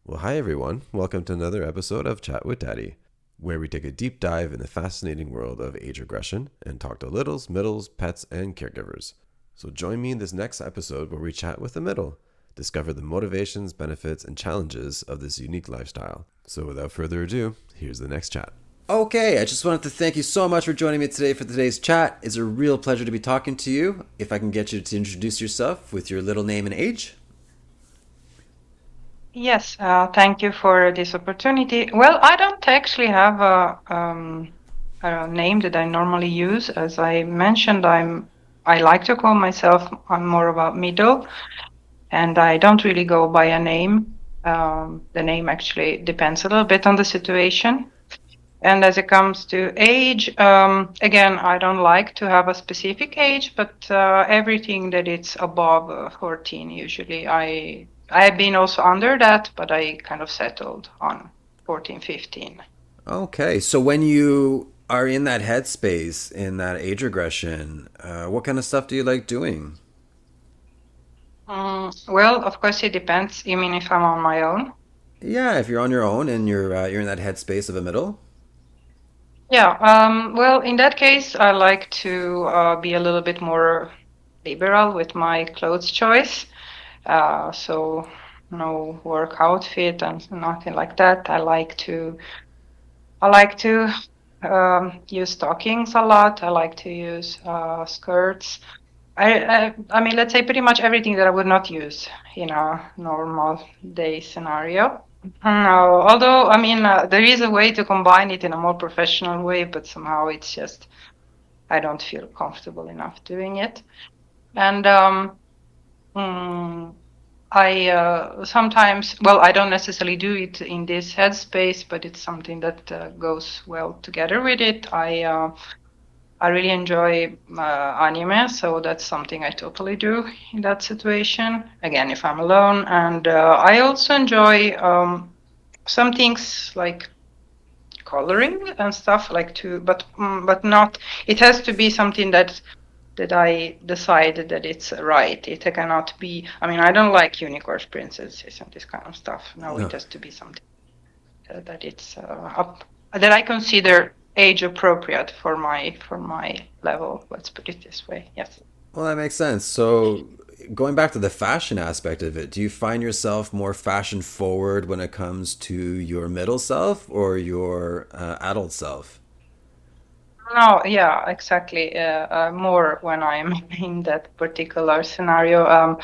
Well, hi everyone. Welcome to another episode of Chat with Daddy, where we take a deep dive in the fascinating world of age regression and talk to littles, middles, pets, and caregivers. So join me in this next episode where we chat with the middle, discover the motivations, benefits, and challenges of this unique lifestyle. So without further ado, here's the next chat. Okay, I just wanted to thank you so much for joining me today for today's chat. It's a real pleasure to be talking to you. If I can get you to introduce yourself with your little name and age. Yes, thank you for this opportunity. Well, I don't actually have a name that I normally use. As I mentioned, I like to call myself I'm more about middle, and I don't really go by a name. The name actually depends a little bit on the situation. And as it comes to age, again, I don't like to have a specific age, but everything that it's above 14, usually I've been also under that, but I kind of settled on 14, 15. Okay, so when you are in that headspace, in that age regression, what kind of stuff do you like doing? Well, of course, it depends. You mean if I'm on my own? Yeah, if you're on your own and you're in that headspace of a middle. Yeah. Well, in that case, I like to be a little bit more liberal with my clothes choice. So no work outfit and nothing like that. I like to use stockings a lot. I like to use skirts. I mean, let's say pretty much everything that I would not use in a normal day scenario. No, although I mean, there is a way to combine it in a more professional way, but somehow it's just I don't feel comfortable enough doing it. And mm, I sometimes, well, I don't necessarily do it in this headspace, but it's something that goes well together with it. I really enjoy anime, so that's something I totally do in that situation. Again, if I'm alone, and I also enjoy some things like coloring and stuff, like to, but not. It has to be something that I decided that it's right. It cannot be. I mean, I don't like unicorns, princesses, and this kind of stuff. No, it No. has to be something that it's up that I consider age appropriate for my level. Let's put it this way. Yes. Well, that makes sense. So, going back to the fashion aspect of it, do you find yourself more fashion forward when it comes to your middle self or your adult self? No, yeah, exactly. More when I'm in that particular scenario.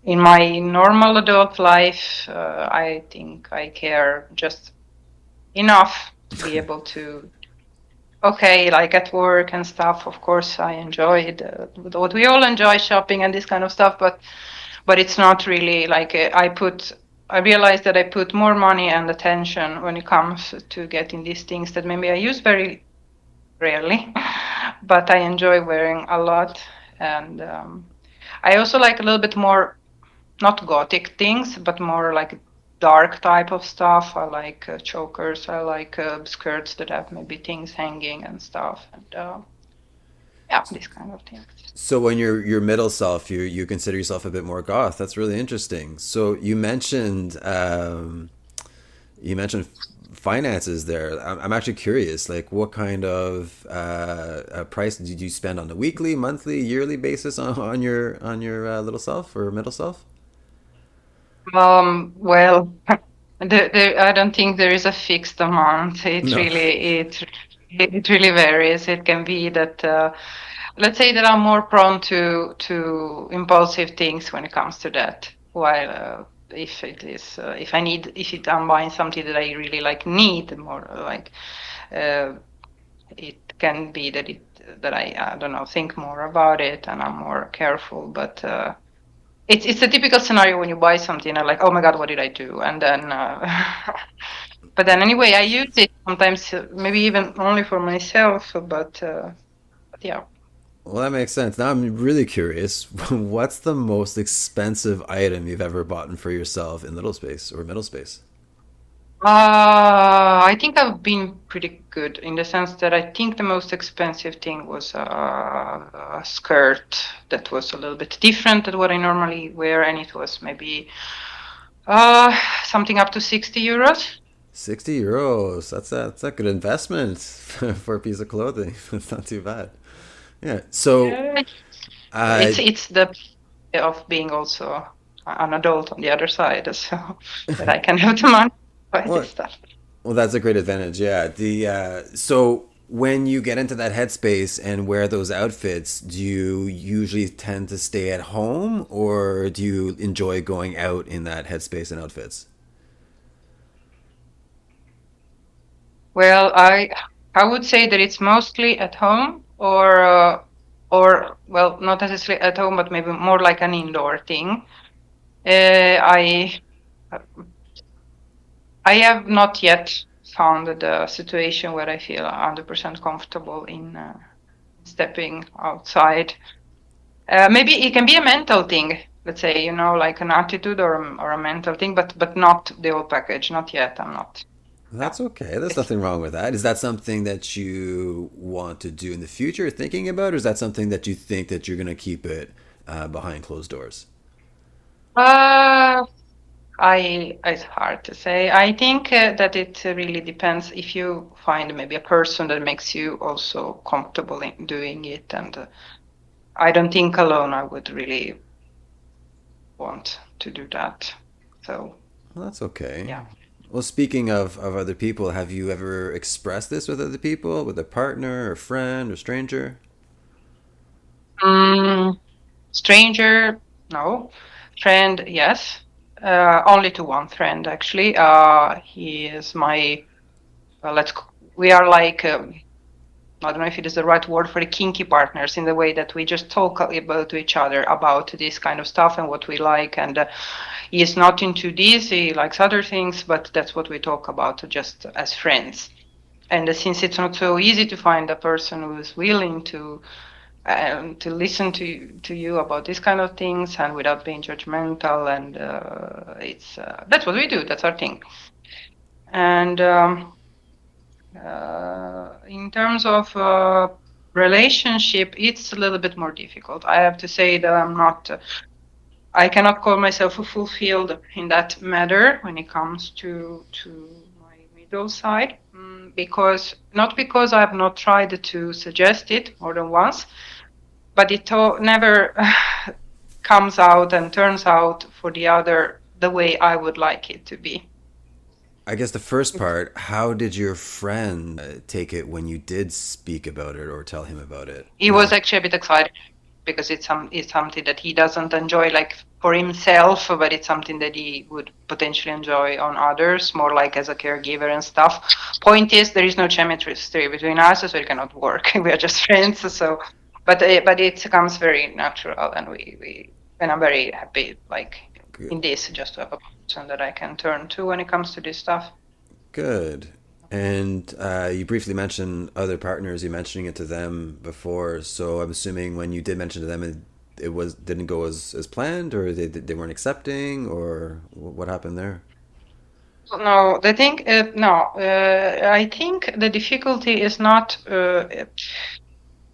In my normal adult life, I think I care just enough to be able to okay, like at work and stuff, of course, I enjoy it. What we all enjoy shopping and this kind of stuff, but it's not really like I realize that I put more money and attention when it comes to getting these things that maybe I use very rarely, but I enjoy wearing a lot. And I also like a little bit more, not gothic things, but more like dark type of stuff. I like chokers. I like skirts that have maybe things hanging and stuff. And yeah, this kind of things. So, when you're your middle self, you consider yourself a bit more goth. That's really interesting. So, you mentioned finances there. I'm actually curious, like what kind of price did you spend on a weekly, monthly, yearly basis on your little self or middle self? Well, I don't think there is a fixed amount. No. It really varies. It can be that let's say that I'm more prone to impulsive things when it comes to that. While if it is if I need if it, I'm buying something that I really like need more like uh, it can be that I don't know think more about it and I'm more careful. But it's a typical scenario when you buy something and like, oh my god, what did I do? And then, but then anyway, I use it sometimes, maybe even only for myself. But yeah. Well, that makes sense. Now I'm really curious. What's the most expensive item you've ever bought for yourself in little space or middle space? I think I've been pretty good in the sense that I think the most expensive thing was a skirt that was a little bit different than what I normally wear, and it was maybe Uh, Something up to 60 euros. €60. That's a good investment for a piece of clothing. That's not too bad. Yeah. So, Yeah. uh, It's the of being also an adult on the other side, so that I can have the money to buy this well, stuff. well, that's a great advantage. Yeah. The so when you get into that headspace and wear those outfits, do you usually tend to stay at home, or do you enjoy going out in that headspace and outfits? Well, I would say that it's mostly at home, or well, not necessarily at home, but maybe more like an indoor thing. I have not yet found the situation where I feel 100% comfortable in stepping outside. Maybe it can be a mental thing, let's say, like an attitude or a mental thing, but not the whole package. Not yet. I'm not. Yeah. That's okay. There's nothing wrong with that. Is that something that you want to do in the future, thinking about, or is that something that you think that you're going to keep it behind closed doors? Uh, it's hard to say. I think that it really depends if you find maybe a person that makes you also comfortable in doing it. And I don't think alone I would really want to do that. So, Well, that's okay. yeah. Well, speaking of other people, have you ever expressed this with other people, with a partner, or friend, or stranger? Mm, Stranger, no. Friend, yes. Only to one friend, actually. He is my, well, we are like, I don't know if it is the right word for the kinky partners in the way that we just talk about to each other about this kind of stuff and what we like. And he is not into this, he likes other things, but that's what we talk about just as friends. And since it's not so easy to find a person who is willing to listen to you about these kind of things and without being judgmental, and it's that's what we do. That's our thing. And in terms of relationship, it's a little bit more difficult. I have to say that I'm not. I cannot call myself fulfilled in that matter when it comes to my middle side, because not because I have not tried to suggest it more than once, but it never comes out and turns out for the other the way I would like it to be. I guess the first part, how did your friend take it when you did speak about it or tell him about it? He was actually a bit excited because it's something that he doesn't enjoy like for himself, but it's something that he would potentially enjoy on others, more like as a caregiver and stuff. Point is, there is no chemistry between us, so it cannot work. We are just friends. So, but it comes very natural, and we and I'm very happy like in this just to have a person that I can turn to when it comes to this stuff. Good. And you briefly mentioned other partners. You mentioning it to them before, so I'm assuming when you did mention to them, it was didn't go as planned, or they weren't accepting, or what happened there? No, the thing, no, I think the difficulty is not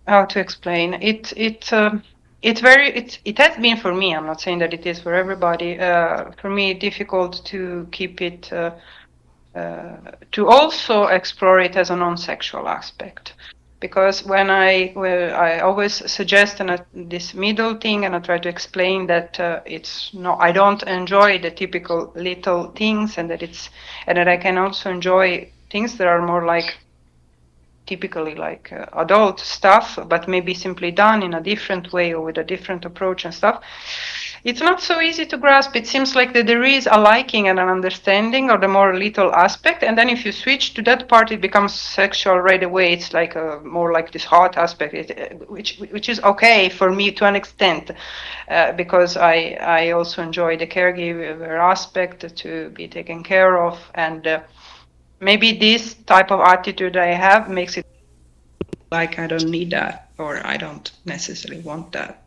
how to explain it. It has been for me. I'm not saying that it is for everybody. For me, difficult to keep it to also explore it as a non-sexual aspect. Because I always suggest this middle thing, and I try to explain that it's no, I don't enjoy the typical little things, and that I can also enjoy things that are more like typically like adult stuff, but maybe simply done in a different way or with a different approach and stuff. It's not so easy to grasp. It seems like that there is a liking and an understanding of the more little aspect, and then if you switch to that part, it becomes sexual right away. It's like a more like this hot aspect, which is okay for me to an extent, because I also enjoy the caregiver aspect to be taken care of, and maybe this type of attitude I have makes it like I don't need that or I don't necessarily want that.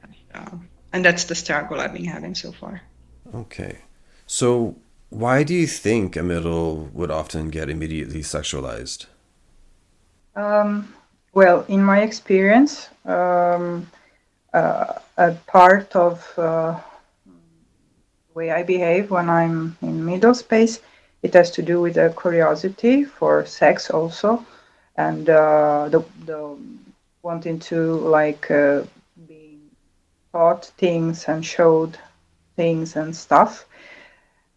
And that's the struggle I've been having so far. Okay. So, why do you think a middle would often get immediately sexualized? Um, well, in my experience, a part of way I behave when I'm in middle space. It has to do with the curiosity for sex also, and the wanting to like being taught things and showed things and stuff.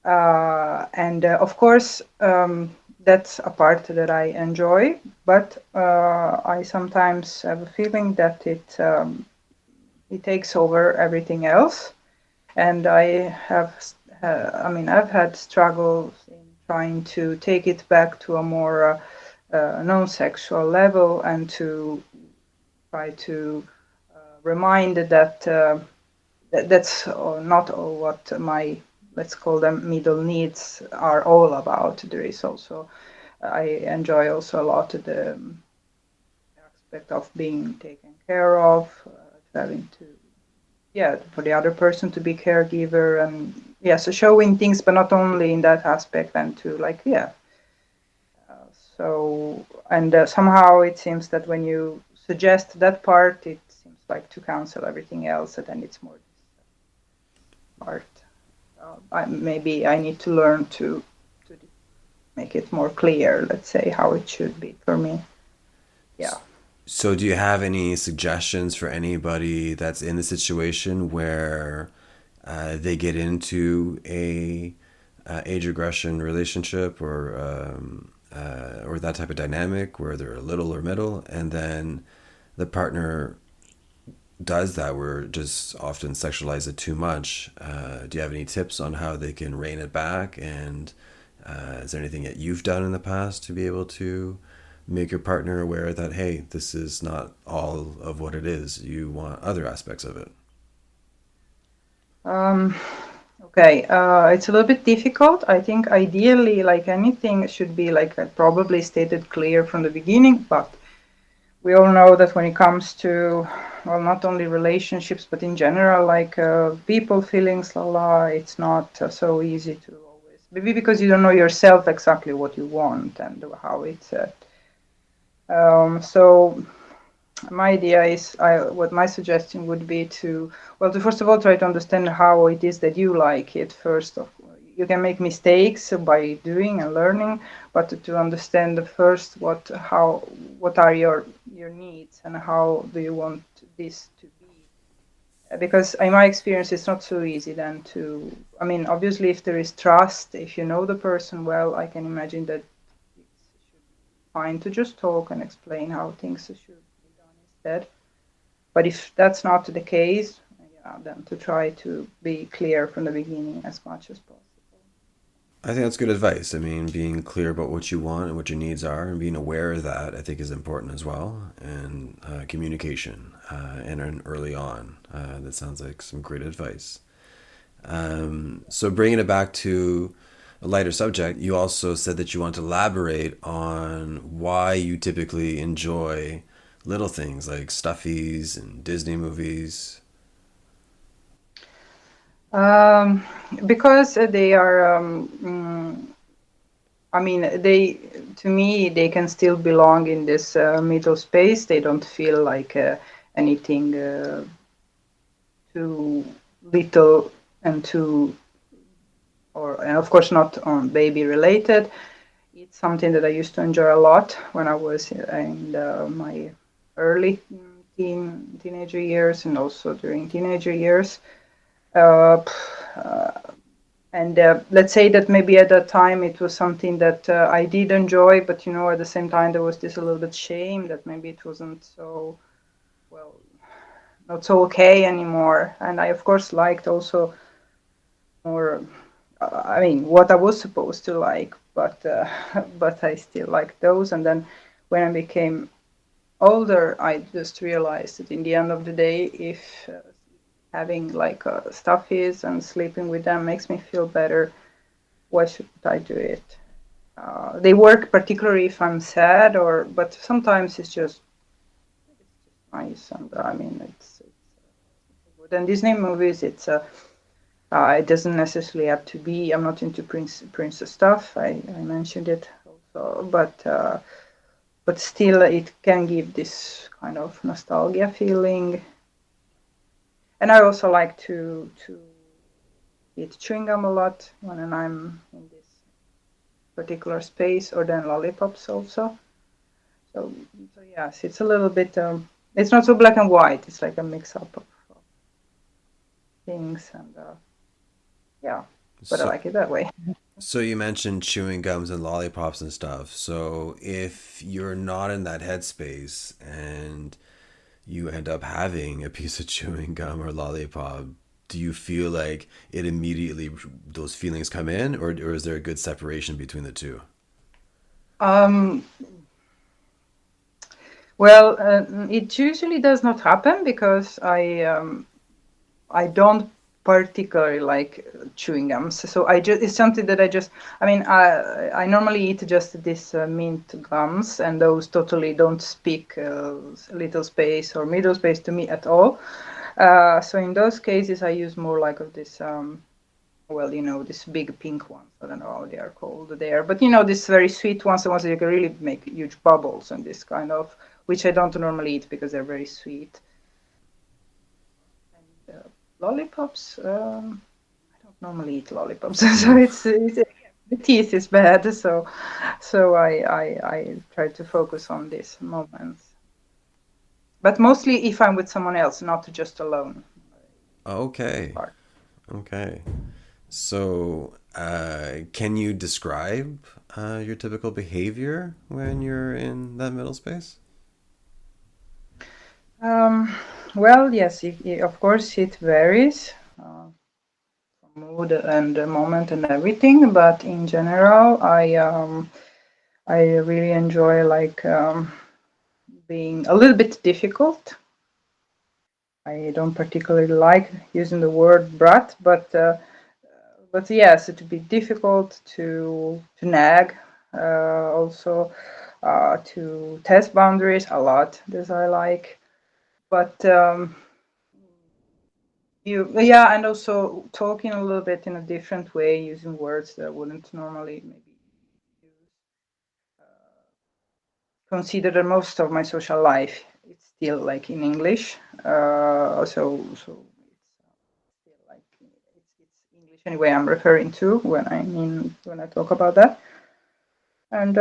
And of course, that's a part that I enjoy, but I sometimes have a feeling that it takes over everything else. And I mean, I've had struggles in trying to take it back to a more non-sexual level and to try to remind that's not all what my, let's call them, middle needs are all about. There is also, I enjoy also a lot the aspect of being taken care of, having to, yeah, for the other person to be caregiver, and yeah, so showing things, but not only in that aspect, and to like, yeah. So, and somehow it seems that when you suggest that part, it seems like to cancel everything else, and then it's more this part. Maybe I need to learn to make it more clear, let's say, how it should be for me. Yeah. So, do you have any suggestions for anybody that's in the situation where they get into a age regression relationship or that type of dynamic where they're little or middle, and then the partner does that, where just often sexualize it too much? Do you have any tips on how they can rein it back? And is there anything that you've done in the past to be able to make your partner aware that, hey, this is not all of what it is, you want other aspects of it? Um, okay. It's a little bit difficult. I think ideally, like anything, should be like probably stated clear from the beginning, but we all know that when it comes to, well, not only relationships, but in general, like people, feelings, la la, it's not so easy to always, maybe because you don't know yourself exactly what you want and how it's. So my idea is, what my suggestion would be to, well, to first of all try to understand how it is that you like it. First of, you can make mistakes by doing and learning, but to understand the first what are your needs and how do you want this to be. Because in my experience, it's not so easy then to. I mean, obviously, if there is trust, if you know the person well, I can imagine that it should be fine to just talk and explain how things should be done instead. But if that's not the case, yeah, then to try to be clear from the beginning as much as possible. I think that's good advice. I mean, being clear about what you want and what your needs are, and being aware of that, I think is important as well. And communication, and early on. That sounds like some great advice. So bringing it back to a lighter subject, you also said that you want to elaborate on why you typically enjoy little things like stuffies and Disney movies. Um, because they are, I mean, to me, they can still belong in this middle space. They don't feel like anything too little and too, and of course not baby related. It's something that I used to enjoy a lot when I was in my early teenager years and also during teenager years. Uh, uh, and let's say that maybe at that time it was something that I did enjoy, but at the same time there was this a little bit shame that maybe it wasn't so well, not so okay anymore. And I of course liked also more. I mean, what I was supposed to like, but but I still like those. And then when I became older, I just realized that in the end of the day, if having like stuffies and sleeping with them makes me feel better, why shouldn't I do it? They work particularly if I'm sad, but sometimes it's just nice, and I mean it's good. And Disney movies, it doesn't necessarily have to be. I'm not into princess stuff. I mentioned it also, but still, it can give this kind of nostalgia feeling. And I also like to eat chewing gum a lot when I'm in this particular space, or then lollipops also. So, so yes, it's a little bit. It's not so black and white. It's like a mix up of things, and yeah, but I So, like it that way. so you mentioned chewing gums and lollipops and stuff. So if you're not in that headspace and you end up having a piece of chewing gum or lollipop, do you feel like it immediately those feelings come in, or is there a good separation between the two? Um, well, it usually does not happen because I don't particularly like chewing gums. So I just it's something that I just I mean I normally eat just this mint gums, and those totally don't speak little space or middle space to me at all. So in those cases I use more like of this well, this big pink ones. I don't know how they are called there, but this very sweet ones, the ones that you can really make huge bubbles and this kind of, which I don't normally eat because they're very sweet. And lollipops, I don't normally eat lollipops, so it's the teeth is bad. So I try to focus on these moments, but mostly if I'm with someone else, not just alone. Okay. Part. Okay. So, can you describe your typical behavior when you're in that middle space? Um, well, yes, of course it varies. Mood and the moment and everything, but in general I really enjoy like being a little bit difficult. I don't particularly like using the word brat, but yes, to be difficult, to nag, also to test boundaries a lot. This I like, but yeah, and also talking a little bit in a different way, using words that I wouldn't normally maybe use. Consider that most of my social life it's still like in English. So it's still like it's English anyway. I'm referring to when I talk about that. And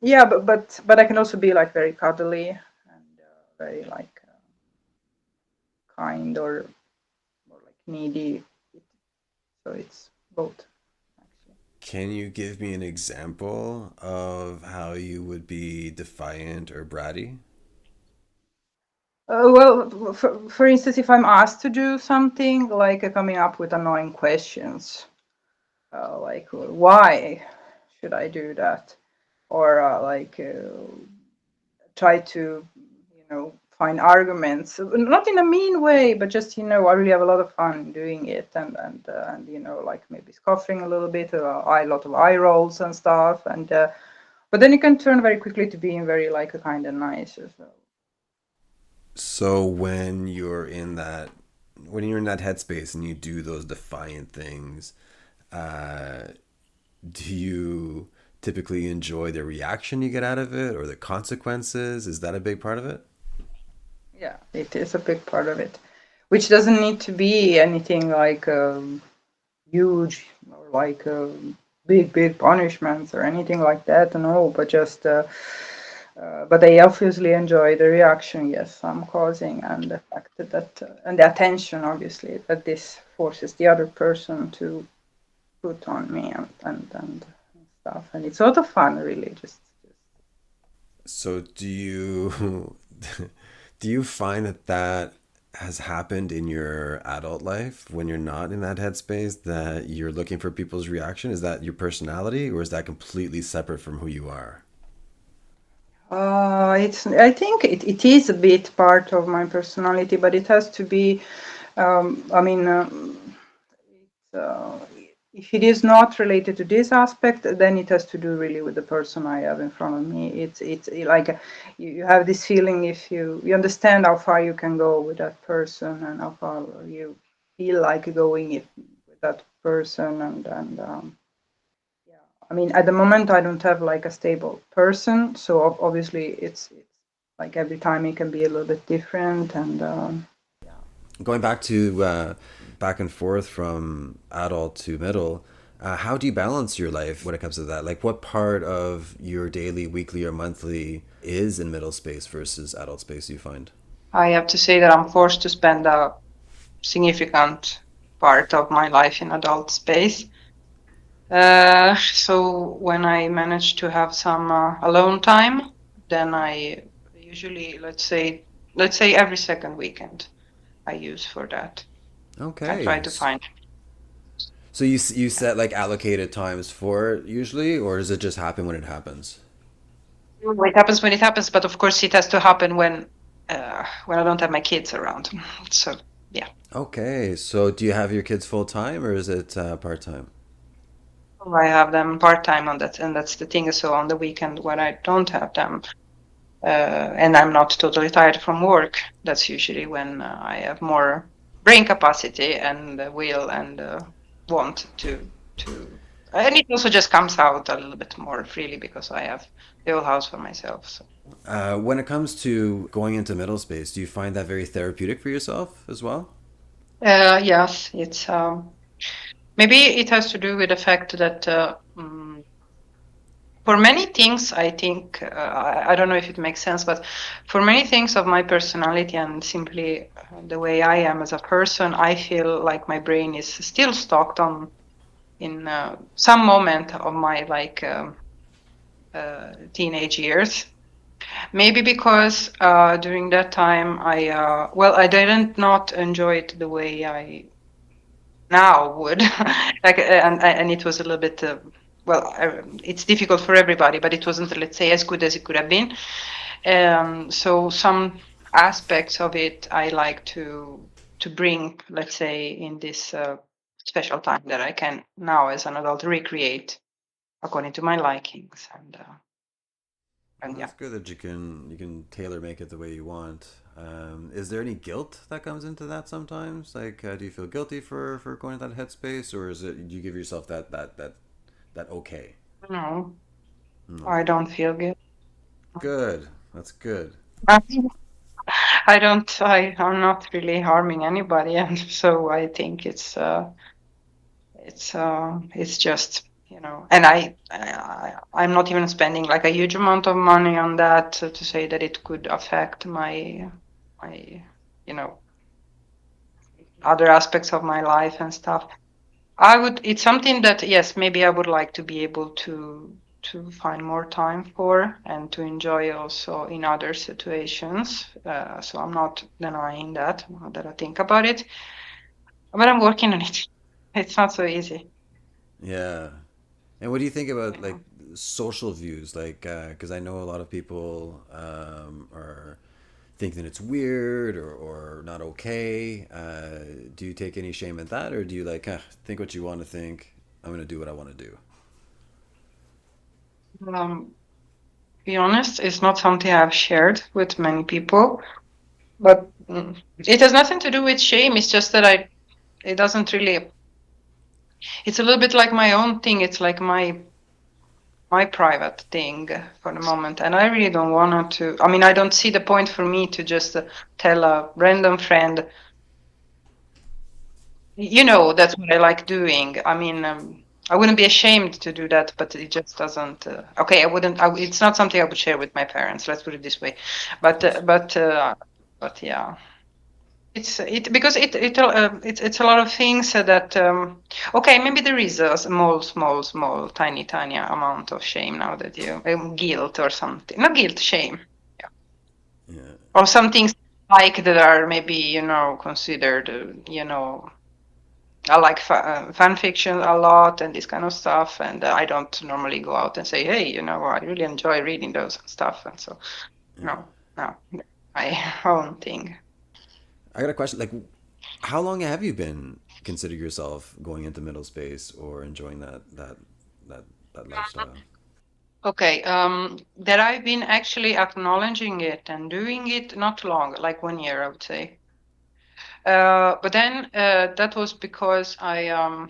yeah, but I can also be like very cuddly and very like kind or like needy. So it's both actually. Can you give me an example of how you would be defiant or bratty? Well, for instance, if I'm asked to do something, like coming up with annoying questions, like why should I do that, or like try to, find arguments, not in a mean way, but just I really have a lot of fun doing it, and like maybe scoffing a little bit, a lot of eye rolls and stuff, and but then it can turn very quickly to being very like a kind and nice. So. So when you're in that headspace and you do those defiant things, uh, do you typically enjoy the reaction you get out of it or the consequences? Is that a big part of it? Yeah, it is a big part of it, which doesn't need to be anything like huge or like big punishments or anything like that. No, but just but I obviously enjoy the reaction. Yes, I'm causing, and the fact that and the attention, obviously, that this forces the other person to put on me and stuff, and it's a lot of fun, really. Just So do you do you find that has happened in your adult life when you're not in that headspace that you're looking for people's reaction? Is that your personality or is that completely separate from who you are? it's. I think it is a bit part of my personality, but it has to be. I mean, uh, if it is not related to this aspect, then it has to do really with the person I have in front of me. It's like you have this feeling if you understand how far you can go with that person and how far you feel like going with that person and yeah. I mean, at the moment I don't have like a stable person, so obviously it's like every time it can be a little bit different and yeah. Going back to back and forth from adult to middle. How do you balance your life when it comes to that? Like, what part of your daily, weekly, or monthly is in middle space versus adult space, you find? I have to say that I'm forced to spend a significant part of my life in adult space. So when I manage to have some alone time, then I usually, let's say every second weekend I use for that. I try Okay. to find. So you set like allocated times for it usually, or does it just happen when it happens? It happens when it happens, but of course it has to happen when I don't have my kids around. So yeah, Okay. So do you have your kids full time or is it part time? I have them part time on that, and that's the thing. So on the weekend when I don't have them, and I'm not totally tired from work, that's usually when I have more brain capacity and will and want to. And it also just comes out a little bit more freely because I have the whole house for myself. So. When it comes to going into middle space, do you find that very therapeutic for yourself as well? Yes, it's maybe it has to do with the fact that for many things, I think I don't know if it makes sense, but for many things of my personality and simply the way I am as a person, I feel like my brain is still stocked on in some moment of my teenage years. Maybe because during that time I didn't not enjoy it the way I now would and it was a little bit it's difficult for everybody, but it wasn't, let's say, as good as it could have been. So some aspects of it I like to bring, let's say, in this special time that I can now as an adult recreate according to my likings and Well, yeah. that's good that you can tailor make it the way you want. Is there any guilt that comes into that sometimes? Like, do you feel guilty for going to that headspace, or is it do you give yourself that okay? No, No. I don't feel good. Good. That's good. I'm not really harming anybody, and so I think it's just, and I'm not even spending like a huge amount of money on that to say that it could affect my you know other aspects of my life and stuff. It's something that, yes, maybe I would like to be able to find more time for and to enjoy also in other situations. So I'm not denying that now that I think about it, but I'm working on it. It's not so easy. Yeah. And what do you think about Yeah. like social views? Like, because I know a lot of people are thinking it's weird or not okay. Do you take any shame in that, or do you like think what you want to think? I'm gonna do what I want to do. Be honest, it's not something I've shared with many people, but it has nothing to do with shame. It's just that it doesn't really. It's a little bit like my own thing. It's like my private thing for the moment, and I really don't want to. I mean, I don't see the point for me to just tell a random friend, that's what I like doing. I mean, I wouldn't be ashamed to do that, but it just doesn't. Okay, I wouldn't. It's not something I would share with my parents. Let's put it this way. But Yes. yeah, because it's a lot of things that. Okay, maybe there is a small, tiny amount of shame now that you guilt or something. Not guilt, shame, Yeah. or some things like that are maybe considered I like fan fiction a lot and this kind of stuff, and I don't normally go out and say, "Hey, I really enjoy reading those stuff," and so Yeah. no, no, my own thing. I got a question. Like, how long have you been consider yourself going into middle space or enjoying that that lifestyle? Okay, that I've been actually acknowledging it and doing it not long, like 1 year, I would say. But then that was because uh,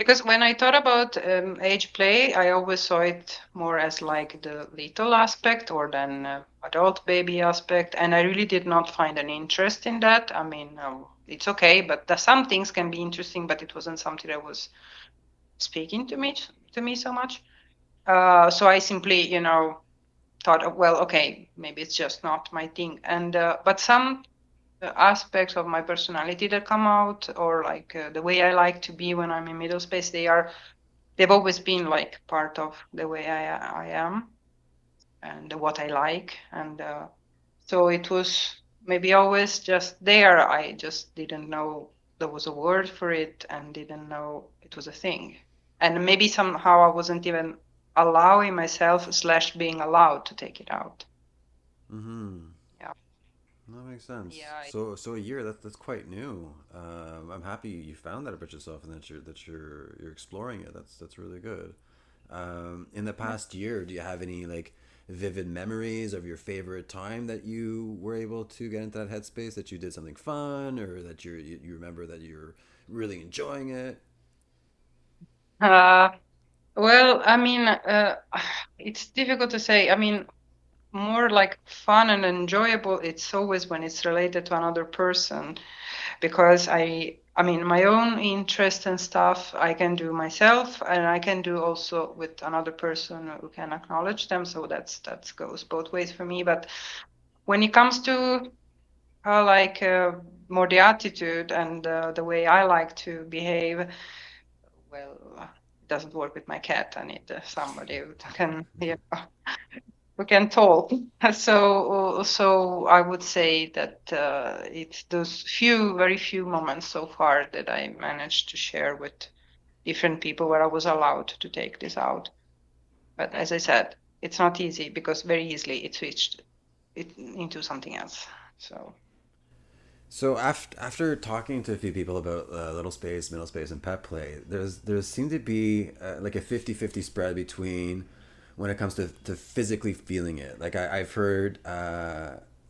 Because when I thought about age play, I always saw it more as like the little aspect or then adult baby aspect, and I really did not find an interest in that. I mean, it's okay, but some things can be interesting, but it wasn't something that was speaking to me so much. So I simply, thought, well, okay, maybe it's just not my thing. And but some aspects of my personality that come out, or like the way I like to be when I'm in middle space, they've always been like part of the way I am and what I like. And so it was maybe always just there. I just didn't know there was a word for it and didn't know it was a thing. And maybe somehow I wasn't even allowing myself slash being allowed to take it out. Mm-hmm. Yeah. That makes sense. Yeah. So a year, that's quite new. I'm happy you found that about yourself and that you're exploring it. That's really good. In the past year, do you have any like vivid memories of your favorite time that you were able to get into that headspace, that you did something fun, or that you remember that you're really enjoying it? Uh, well, I mean, it's difficult to say. I mean, more like fun and enjoyable, it's always when it's related to another person, because I mean, my own interest and stuff I can do myself, and I can do also with another person who can acknowledge them. So that goes both ways for me. But when it comes to like more the attitude and the way I like to behave, well, it doesn't work with my cat. I need somebody who can, we can talk. So I would say that it's those very few moments so far that I managed to share with different people where I was allowed to take this out. But as I said, it's not easy because very easily it switched it into something else. So So after talking to a few people about little space, middle space, and pet play, there seemed to be like a 50-50 spread between when it comes to physically feeling it. Like I've heard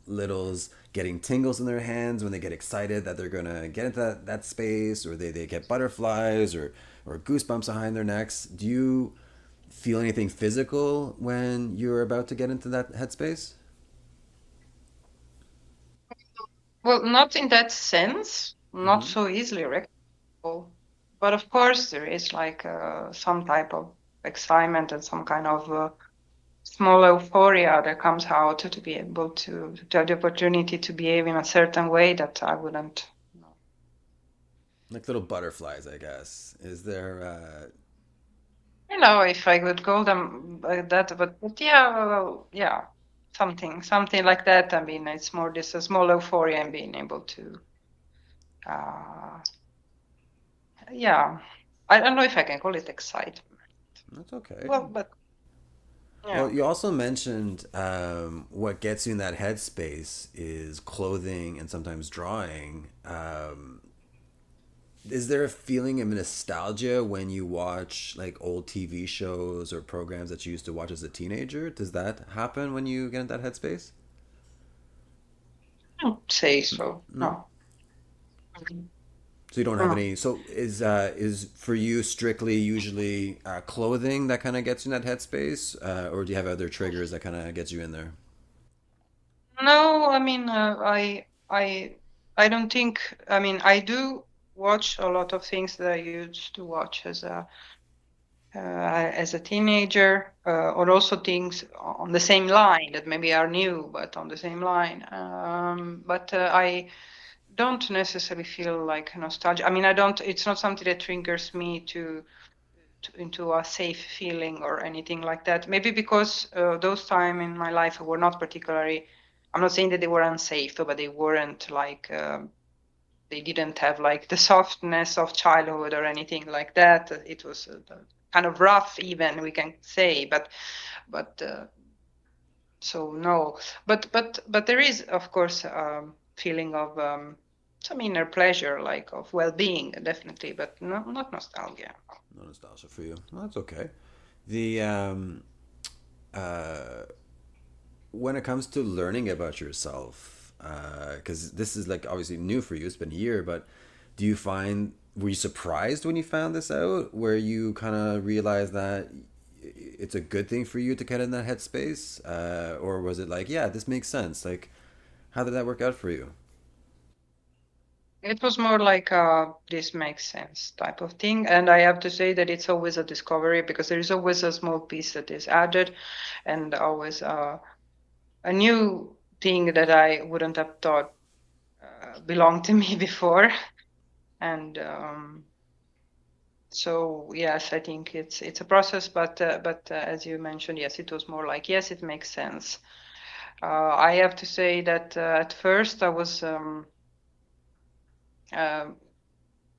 littles getting tingles in their hands when they get excited that they're gonna get into that space, or they get butterflies or goosebumps behind their necks. Do you feel anything physical when you're about to get into that headspace? well, not in that sense, not Mm-hmm. so easily recognizable. But of course, there is like some type of excitement and some kind of small euphoria that comes out to be able to have the opportunity to behave in a certain way that I wouldn't. Like little butterflies, I guess. Is there If I could call them like that, but yeah, well, yeah, something like that. I mean, it's more this a small euphoria and being able to, uh, yeah, I don't know if I can call it excitement. That's okay. Well, but Well, yeah. you also mentioned what gets you in that headspace is clothing and sometimes drawing. Is there a feeling of nostalgia when you watch like old TV shows or programs that you used to watch as a teenager? Does that happen when you get in that headspace? I don't say so. No. No. So you don't have No. any. So is for you strictly usually clothing that kind of gets you in that headspace, or do you have other triggers that kind of gets you in there? No, I mean, I don't think. I mean, I do watch a lot of things that I used to watch as a teenager, or also things on the same line that maybe are new, but on the same line. But I don't necessarily feel like nostalgia. I mean, I don't. It's not something that triggers me into a safe feeling or anything like that. Maybe because those time in my life were not particularly. I'm not saying that they were unsafe, but they weren't like they didn't have like the softness of childhood or anything like that. It was kind of rough, even we can say, but so no. But there is, of course, feeling of some inner pleasure, like of well-being, definitely, but not nostalgia. No nostalgia for you. Well, that's okay. The uh, when it comes to learning about yourself, because this is like obviously new for you, it's been a year, but do you find were you surprised when you found this out? Where you kind of realized that it's a good thing for you to get in that headspace, or was it like, yeah, this makes sense? Like, how did that work out for you? It was more like this makes sense type of thing. And I have to say that it's always a discovery because there is always a small piece that is added and always a new thing that I wouldn't have thought belonged to me before. And so yes, I think it's a process, but as you mentioned, yes, it was more like yes, it makes sense. I have to say that at first I was um,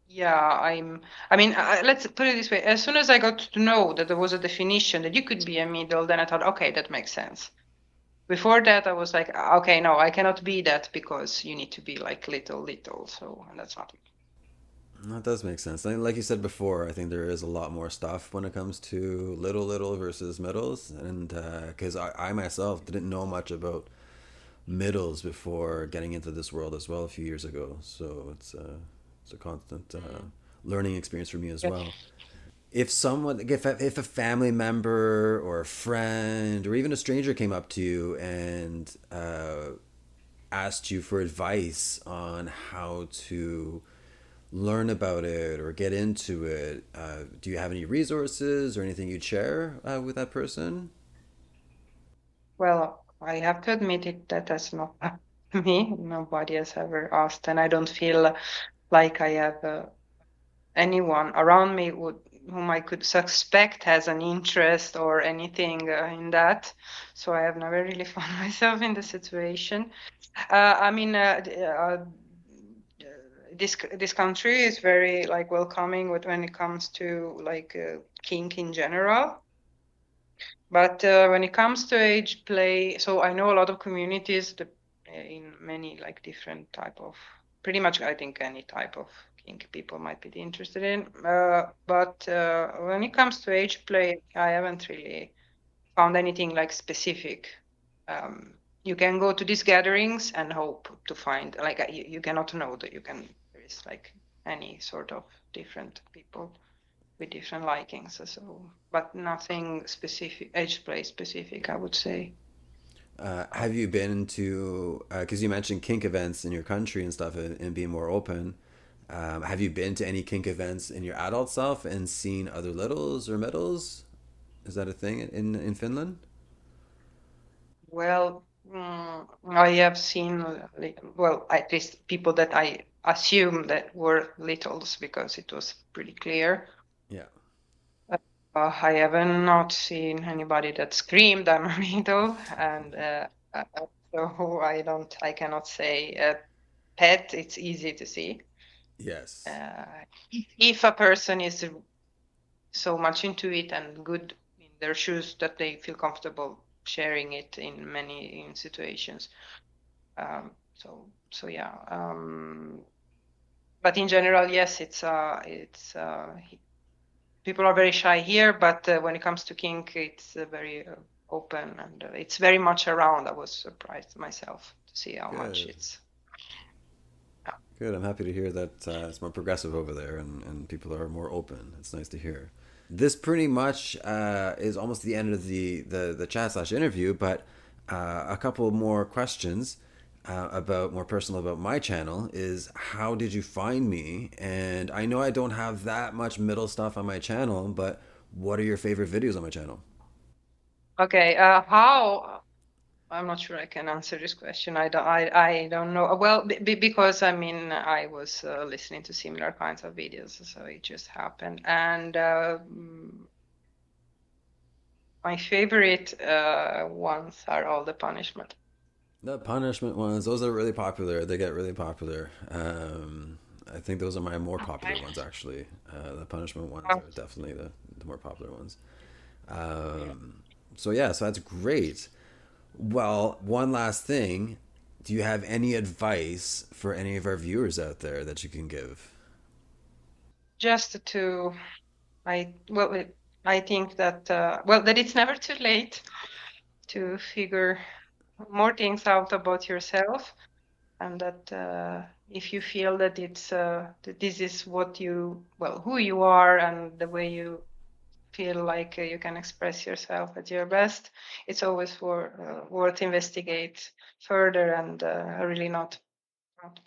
yeah, I mean, let's put it this way. As soon as I got to know that there was a definition that you could be a middle, then I thought, okay, that makes sense. Before that, I was like, okay, no, I cannot be that because you need to be like little. So, and that's not me. That does make sense. Like you said before, I think there is a lot more stuff when it comes to little versus middles, and because I myself didn't know much about middles before getting into this world as well a few years ago. So it's a constant learning experience for me as Yeah. well. If a family member or a friend or even a stranger came up to you and asked you for advice on how to learn about it or get into it, do you have any resources or anything you'd share with that person? Well, I have to admit it that that's not me. Nobody has ever asked, and I don't feel like I have anyone around me whom I could suspect has an interest or anything in that. So I have never really found myself in the situation. I mean, this country is very like welcoming when it comes to like kink in general. But when it comes to age play, so I know a lot of communities that, in many like different type of, pretty much I think any type of kink people might be interested in. But when it comes to age play, I haven't really found anything like specific. Um, you can go to these gatherings and hope to find like you cannot know that you can. There is like any sort of different people with different likings. So, but nothing specific, age play specific, I would say. Have you been to, because you mentioned kink events in your country and stuff and being more open, have you been to any kink events in your adult self and seen other littles or middles? Is that a thing in Finland? Well, I have seen, well, at least people that I assume that were littles because it was pretty clear. Yeah. I haven't not seen anybody that screamed I'm a little, and uh, so I cannot say pet. It's easy to see. Yes. If a person is so much into it and good in their shoes that they feel comfortable sharing it in many in situations. So yeah. But in general, yes, it's people are very shy here, but when it comes to kink, it's very open and it's very much around. I was surprised myself to see how much Good. it's. Good. I'm happy to hear that it's more progressive over there and people are more open. It's nice to hear. This pretty much is almost the end of the chat slash interview, but a couple more questions about more personal about my channel is how did you find me? And I know I don't have that much middle stuff on my channel, but what are your favorite videos on my channel? Okay, how I'm not sure I can answer this question. I don't know. Well, because I mean, I was listening to similar kinds of videos, so it just happened. And my favorite ones are all the punishment. The punishment ones, those are really popular. They get really popular. I think those are my more popular ones, actually. The punishment ones are definitely the more popular ones. Yeah. So, yeah, so that's great. Well, one last thing. Do you have any advice for any of our viewers out there that you can give? Just to, I think that that it's never too late to figure more things out about yourself, and that if you feel that it's that this is what who you are and the way you feel like you can express yourself at your best, it's always worth investigate further and really not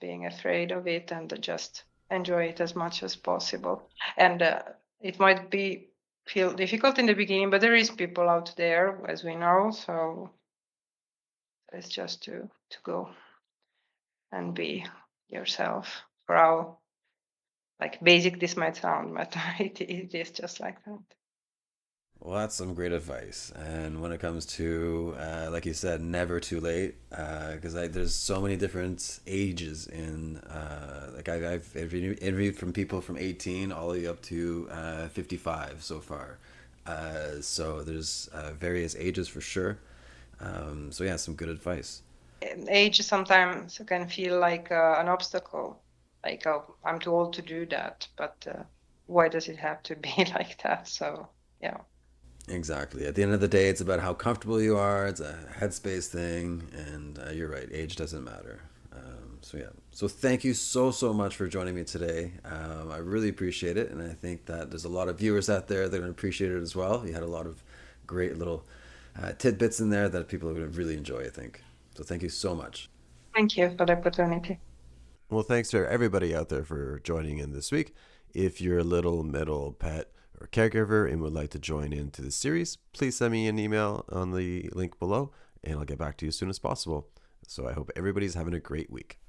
being afraid of it, and just enjoy it as much as possible. And it might feel difficult in the beginning, but there is people out there, as we know, so it's just to go and be yourself, for how like basic this might sound, but it is just like that. Well, that's some great advice. And when it comes to, like you said, never too late, because there's so many different ages in, like I've interviewed from people from 18 all the way up to 55 so far. So there's various ages for sure. So yeah, some good advice. Age sometimes can feel like an obstacle, like, oh, I'm too old to do that, but why does it have to be like that? So yeah. Exactly. At the end of the day, it's about how comfortable you are. It's a headspace thing, and you're right. Age doesn't matter. So yeah. So thank you so much for joining me today. I really appreciate it, and I think that there's a lot of viewers out there that are going to appreciate it as well. You had a lot of great little tidbits in there that people are going to really enjoy, I think. So thank you so much. Thank you for the opportunity. Well, thanks to everybody out there for joining in this week. If you're a little, middle, pet, or caregiver and would like to join into the series, please send me an email on the link below, and I'll get back to you as soon as possible. So I hope everybody's having a great week.